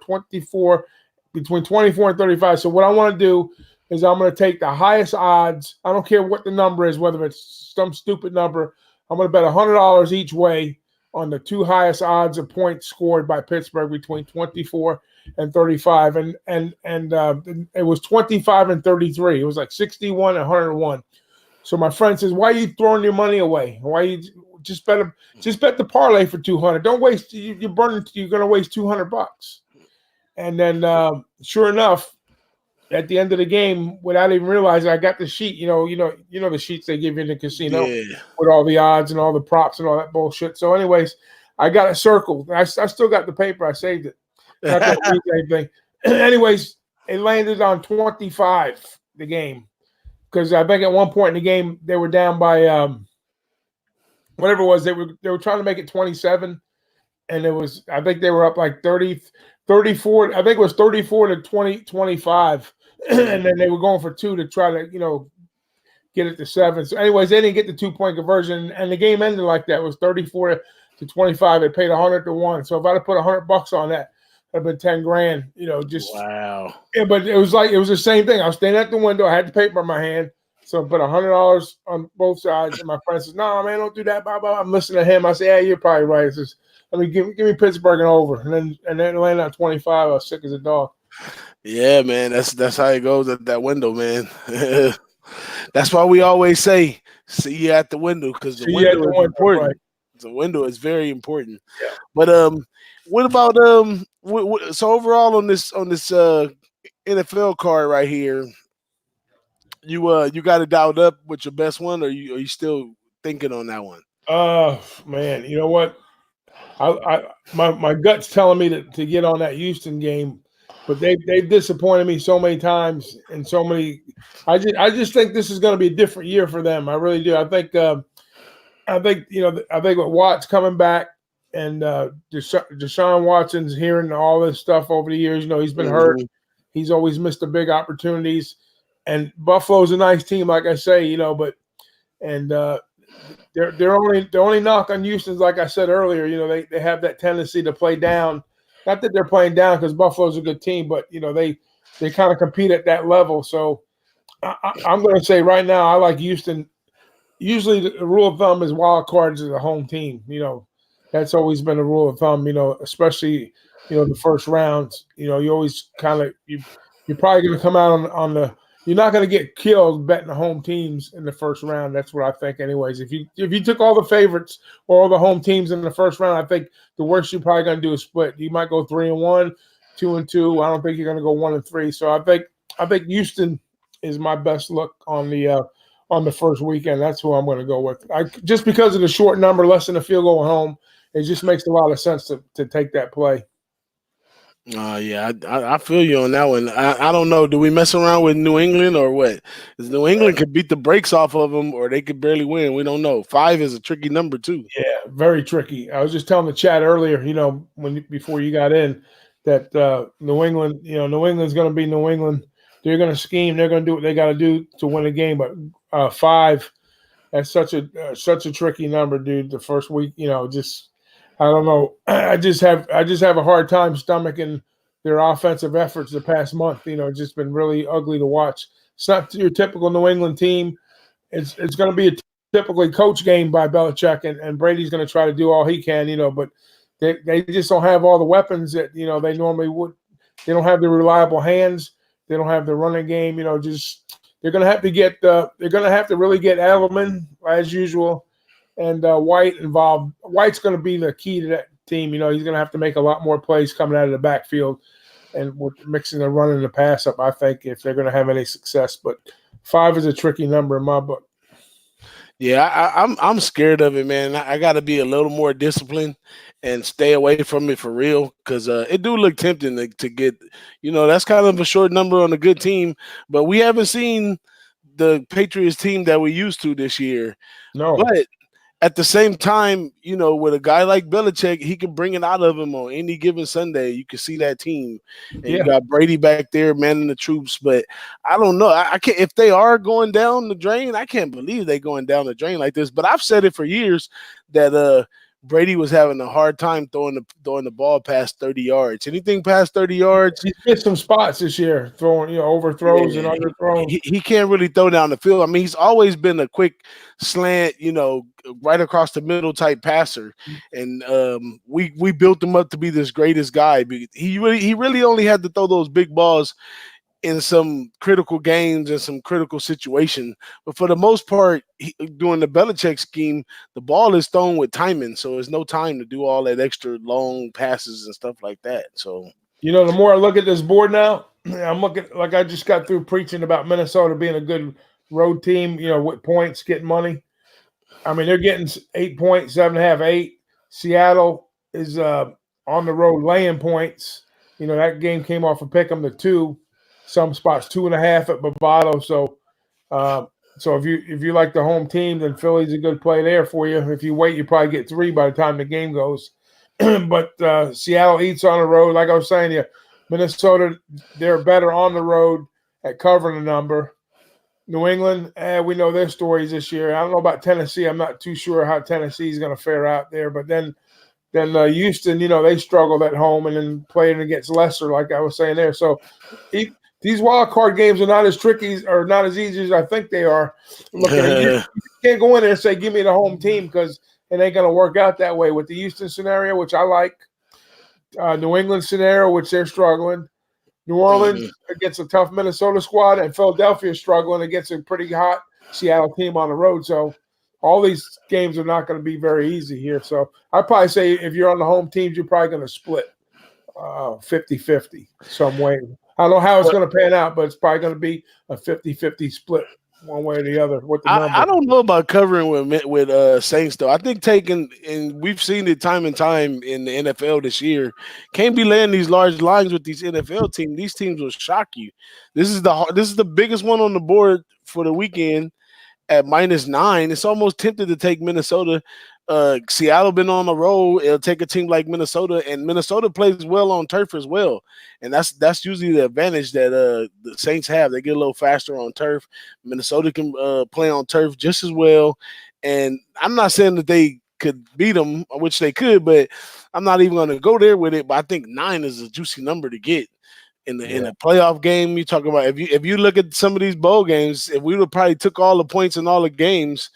between 24 and 35. So what I want to do is I'm going to take the highest odds. I don't care what the number is, whether it's some stupid number. I'm going to bet $100 each way on the two highest odds of points scored by Pittsburgh between 24 and 35. And it was 25 and 33. It was like 61 and 101. So my friend says, "Why are you throwing your money away? Why you just bet the parlay for 200? Don't waste. You're going to waste $200." And then, sure enough, at the end of the game, without even realizing, I got the sheet. You know the sheets they give you in the casino with all the odds and all the props and all that bullshit. So, anyways, I got it circled. I still got the paper. I saved it. Not that it means anything. Anyways, it landed on 25. The game, because I think at one point in the game they were down by whatever it was. They were trying to make it 27, and I think they were up like 34. I think it was 34 to 25. And then they were going for 2 to try to, get it to 7. So anyways, they didn't get the 2-point conversion, and the game ended like that. It was 34 to 25. They paid 100 to 1. So if I'd have put $100 on that, that'd been 10 grand, just
wow.
Yeah, but it was the same thing. I was standing at the window. I had the paper in my hand. So I put $100 on both sides. And my friend says, "No, man, don't do that." Blah, blah. I'm listening to him. I say, "Yeah, you're probably right." He says, give me Pittsburgh and over. And then it landed on 25. I was sick as a dog.
Yeah, man. That's how it goes at that window, man. That's why we always say, see you at the window, because the window is important. Right. The window is very important.
Yeah.
But what about so overall on this NFL card right here, you got it dialed up with your best one, or are you still thinking on that one?
Man, you know what? My gut's telling me to get on that Houston game, but they've disappointed me so many times and so many. I just think this is going to be a different year for them. I really do. I think with Watts coming back and Deshaun Watson's hearing all this stuff over the years. He's been hurt. He's always missed the big opportunities. And Buffalo's a nice team, like I say, but their only knock on Houston's, like I said earlier, they have that tendency to play down. Not that they're playing down, because Buffalo's a good team, but they kind of compete at that level. So I'm going to say right now, I like Houston. Usually the rule of thumb is wild cards is a home team. That's always been a rule of thumb. Especially the first rounds. You always kind of you're probably going to come out on the. You're not going to get killed betting the home teams in the first round. That's what I think, anyways. If you took all the favorites or all the home teams in the first round, I think the worst you're probably going to do is split. You might go 3-1, 2-2. I don't think you're going to go 1-3. So I think Houston is my best look on the first weekend. That's who I'm going to go with. Just because of the short number, less than a field goal at home, it just makes a lot of sense to take that play.
Yeah, I feel you on that one. I don't know. Do we mess around with New England or what? Because New England could beat the brakes off of them, or they could barely win. We don't know. 5 is a tricky number too.
Yeah, very tricky. I was just telling the chat earlier, before you got in, that New England, New England's going to be New England. They're going to scheme. They're going to do what they got to do to win a game. But 5, that's such a tricky number, dude. The first week, just. I don't know. I just have a hard time stomaching their offensive efforts the past month. It's just been really ugly to watch. It's not your typical New England team. It's going to be a typically coach game by Belichick, and Brady's going to try to do all he can, but They just don't have all the weapons that they normally would. They don't have the reliable hands. They don't have the running game. Just they're going to have to get. They're going to have to really get Edelman as usual, and White involved. White's going to be the key to that team. He's going to have to make a lot more plays coming out of the backfield, and we're mixing the run and the pass up. I think if they're going to have any success, but 5 is a tricky number in my book.
Yeah, I'm scared of it, man. I got to be a little more disciplined and stay away from it for real, because it do look tempting to get. That's kind of a short number on a good team, but we haven't seen the Patriots team that we used to this year.
No,
but at the same time, with a guy like Belichick, he can bring it out of him on any given Sunday. You can see that team, and you got Brady back there manning the troops. But I don't know. I can't. If they are going down the drain, I can't believe they're going down the drain like this. But I've said it for years that Brady was having a hard time throwing the ball past 30 yards. Anything past 30 yards,
he's missed some spots this year, throwing overthrows and underthrows.
He can't really throw down the field. I mean, he's always been a quick slant, right across the middle type passer, and we built him up to be this greatest guy. He really only had to throw those big balls in some critical games and some critical situation. But for the most part, during the Belichick scheme, the ball is thrown with timing. So there's no time to do all that extra long passes and stuff like that. So,
the more I look at this board now, I'm looking like I just got through preaching about Minnesota being a good road team, with points, getting money. I mean, they're getting 8 points, 7.5, 8. Seattle is on the road laying points. That game came off a pick'em to 2. Some spots 2.5 at Bovado. So if you like the home team, then Philly's a good play there for you. If you wait, you probably get 3 by the time the game goes. But Seattle eats on the road. Like I was saying to you, Minnesota, they're better on the road at covering the number. New England, we know their stories this year. I don't know about Tennessee. I'm not too sure how Tennessee is going to fare out there. But then Houston, they struggled at home and then playing against lesser, like I was saying there. So these wild card games are not as tricky or not as easy as I think they are. Look at it. You can't go in there and say, give me the home team, because it ain't going to work out that way. With the Houston scenario, which I like, New England scenario, which they're struggling, New Orleans against a tough Minnesota squad, and Philadelphia struggling against a pretty hot Seattle team on the road. So all these games are not going to be very easy here. So I'd probably say if you're on the home teams, you're probably going to split 50-50 some way. I don't know how it's going to pan out, but it's probably going to be a 50-50 split one way or the other.
I don't know about covering with Saints, though. I think and we've seen it time and time in the NFL this year, can't be laying these large lines with these NFL teams. These teams will shock you. This is the biggest one on the board for the weekend at -9. It's almost tempted to take Minnesota. Seattle been on the road. It'll take a team like Minnesota, and Minnesota plays well on turf as well. And that's usually the advantage that the Saints have. They get a little faster on turf. Minnesota can play on turf just as well. And I'm not saying that they could beat them, which they could, but I'm not even going to go there with it. But I think 9 is a juicy number to get. In a playoff game, you talk about if you look at some of these bowl games, if we would probably took all the points in all the games,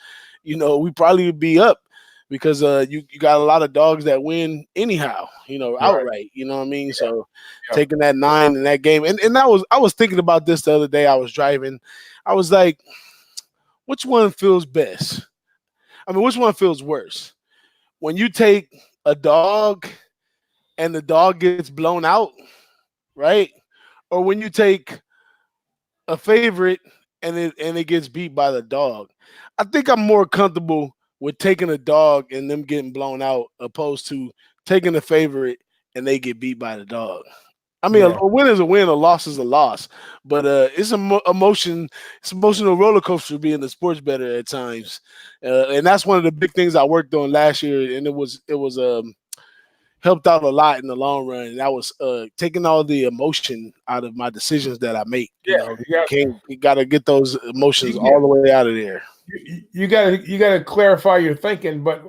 we probably would be up, because you got a lot of dogs that win anyhow, outright. You know what I mean? So taking that 9 in that game, and I was thinking about this the other day. I was driving. I was like, which one feels best? I mean, which one feels worse? When you take a dog and the dog gets blown out, right? Or when you take a favorite and it gets beat by the dog. I think I'm more comfortable with taking a dog and them getting blown out, opposed to taking a favorite and they get beat by the dog. I mean, a win is a win, a loss is a loss. But it's emotional roller coaster being the sports bettor at times, and that's one of the big things I worked on last year, and it was helped out a lot in the long run. And that was taking all the emotion out of my decisions that I make. You got to get those emotions all the way out of there.
You got to clarify your thinking, but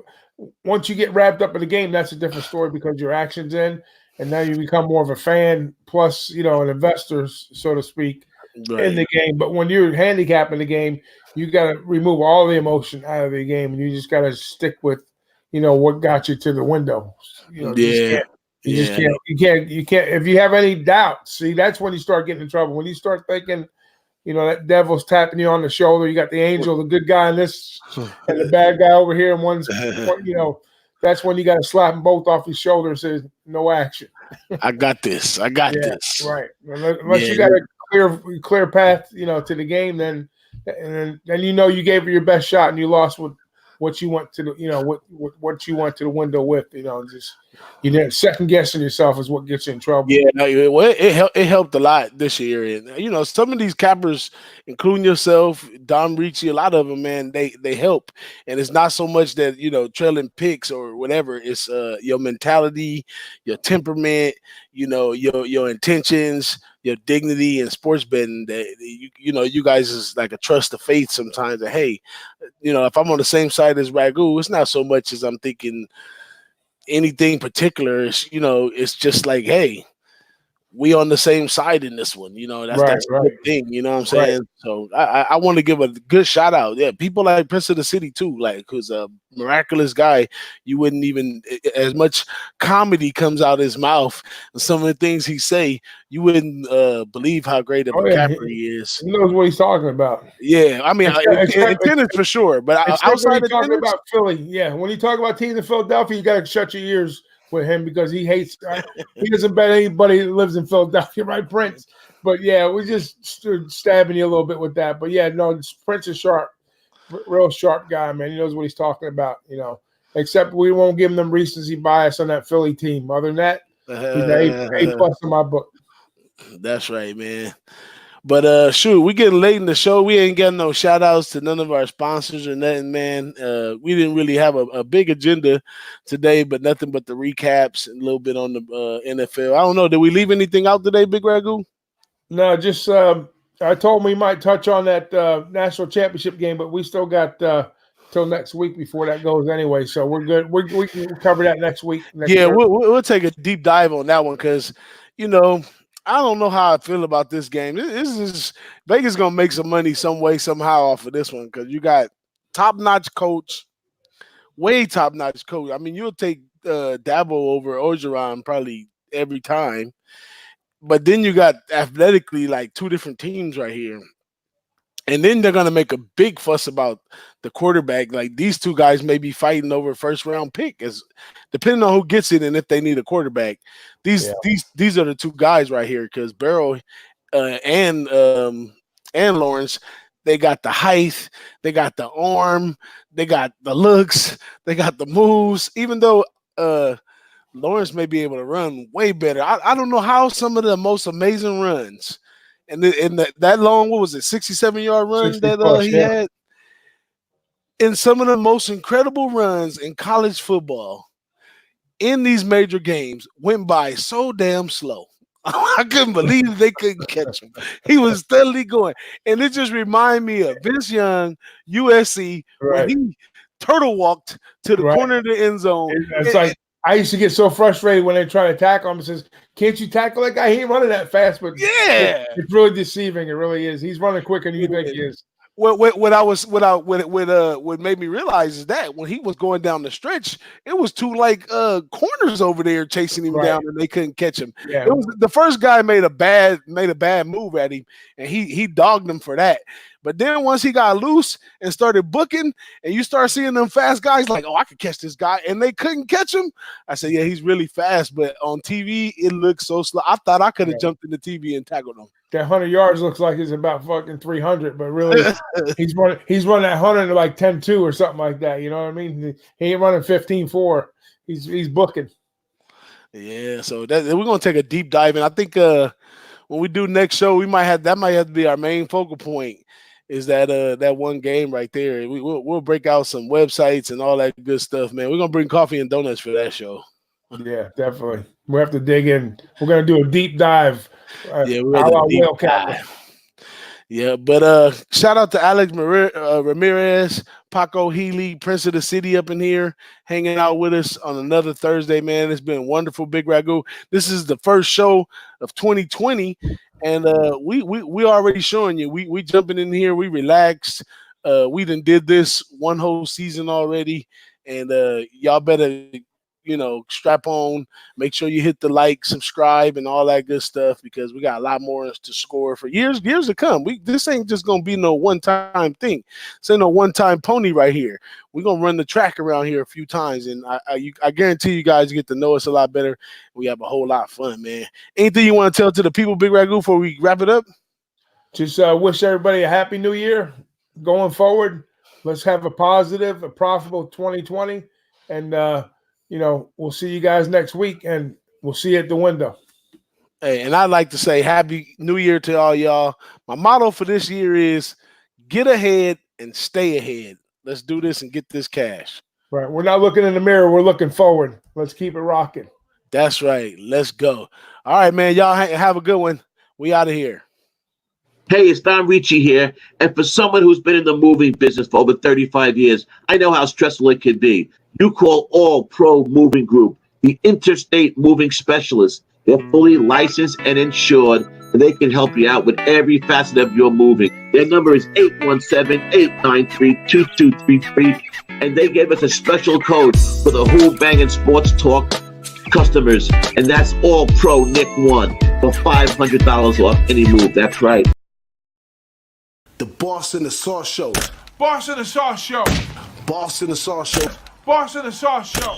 once you get wrapped up in the game, that's a different story, because your action's in, and now you become more of a fan, plus an investor, so to speak, in the game. But when you're handicapping the game, you got to remove all the emotion out of the game, and you just got to stick with what got you to the window. Just
Yeah,
can't. You just
yeah.
can't. You can't. If you have any doubts, see, that's when you start getting in trouble. When you start thinking, that devil's tapping you on the shoulder. You got the angel, the good guy in this, and the bad guy over here. And that's when you got to slap them both off his shoulder and say, no action.
I got this. I got
Yeah,
this.
right. Unless
Yeah,
you got a clear path, to the game, then you gave it your best shot and you lost with what you went to the what you went to the window with. Just you didn't second guessing yourself is what gets you in trouble.
yeah. Well, it helped a lot this year, and some of these cappers, including yourself, Dom Ricci, a lot of them, man, they help, and it's not so much that trailing picks or whatever. It's your mentality, your temperament, your intentions, your dignity, and sports betting. That you guys is like a trust of faith sometimes. That hey, if I'm on the same side as Ragu, it's not so much as I'm thinking anything particular. It's just like, hey, we on the same side in this one. That's a
Right,
good thing. You know what I'm
right.
saying? So I want to give a good shout out. Yeah, people like Prince of the City too, like who's a miraculous guy. You wouldn't even as much comedy comes out his mouth and some of the things he say, you wouldn't believe how great of
Oh
a
yeah,
capper he is.
he knows what he's talking about.
Yeah, I mean, in
Except,
tennis for sure, but
Except when
outside
you
of
talk
tennis,
about Philly, yeah. When you talk about teams in Philadelphia, you got to shut your ears with him because he hates. He doesn't bet anybody that lives in Philadelphia, right, Prince? But yeah, we just stood stabbing you a little bit with that. But yeah, no, Prince is sharp, real sharp guy, man. He knows what he's talking about. Except we won't give him them recency bias on that Philly team. Other than that, he's A plus in my book.
that's right, man. But shoot, we getting late in the show. We ain't getting no shout outs to none of our sponsors or nothing, man. We didn't really have a big agenda today, but nothing but the recaps and a little bit on the NFL. I don't know. Did we leave anything out today, Big Ragu?
No, just I told him we might touch on that national championship game, but we still got till next week before that goes anyway. So we're good. We can cover that next week.
Yeah, we'll take a deep dive on that one because I don't know how I feel about this game. This is Vegas gonna make some money some way somehow off of this one because you got top notch coach, way top notch coach. I mean, you'll take Dabo over Orgeron probably every time, but then you got athletically like two different teams right here. And then they're gonna make a big fuss about the quarterback. Like these two guys may be fighting over first round pick, as depending on who gets it and if they need a quarterback. These are the two guys right here because Barrow and Lawrence, they got the height, they got the arm, they got the looks, they got the moves. Even though Lawrence may be able to run way better, I don't know how some of the most amazing runs. And that long, what was it, 67-yard run that he had? In some of the most incredible runs in college football in these major games went by so damn slow. I couldn't believe they couldn't catch him. He was steadily going. And it just reminded me of Vince Young, USC, when he turtle walked to the corner of the end zone.
It's like I used to get so frustrated when they try to tackle him. It says, "Can't you tackle that guy? He ain't running that fast." But
yeah,
it's really deceiving. It really is. He's running quicker than you think he is.
What made me realize is that when he was going down the stretch, it was two corners over there chasing him down, and they couldn't catch him.
Yeah.
It was the first guy made a bad move at him, and he dogged him for that. But then once he got loose and started booking, and you start seeing them fast guys like, oh, I could catch this guy, and they couldn't catch him. I said, yeah, he's really fast, but on TV it looks so slow. I thought I could have jumped in the TV and tackled him.
That 100 yards looks like it's about fucking 300, but really he's running that 100 to like 10-2 or something like that. You know what I mean? He ain't running 15-4. He's booking.
Yeah, so we're gonna take a deep dive, and I think when we do next show, might have to be our main focal point. Is that one game right there? We'll break out some websites and all that good stuff, man. We're gonna bring coffee and donuts for that show.
Yeah, definitely. We have to dig in. We're gonna do a deep dive.
Yeah, we're gonna do a deep dive. Yeah, but shout out to Alex Ramirez, Paco Healy, Prince of the City up in here, hanging out with us on another Thursday, man. It's been wonderful, Big Ragu. This is the first show of 2020, and we already showing you. We jumping in here, we relaxed. We done did this one whole season already, And y'all better, strap on, make sure you hit the like, subscribe, and all that good stuff, because we got a lot more to score for years to come. This ain't just gonna be no one-time thing. This ain't no one-time pony right here. We're gonna run the track around here a few times, and I guarantee you guys get to know us a lot better. We have a whole lot of fun, man. Anything you want to tell to the people, Big Ragu, before we wrap it up?
Just wish everybody a happy new year going forward. Let's have a positive, a profitable 2020. And, we'll see you guys next week, and we'll see you at the window.
Hey, and I'd like to say Happy New Year to all y'all. My motto for this year is get ahead and stay ahead. Let's do this and get this cash.
Right. We're not looking in the mirror. We're looking forward. Let's keep it rocking.
That's right. Let's go. All right, man. Y'all have a good one. We out of here.
Hey, it's Don Ricci here. And for someone who's been in the moving business for over 35 years, I know how stressful it can be. You call All Pro Moving Group, the interstate moving specialist. They're fully licensed and insured, and they can help you out with every facet of your moving. Their number is 817-893-2233, and they gave us a special code for the Who-Bangin Sports Talk customers, and that's All Pro Nick 1 for $500 off any move. That's right.
The Boss and the Sauce Show.
Boss and the Sauce Show.
Boss and the Sauce Show.
Boss and the Sauce Show.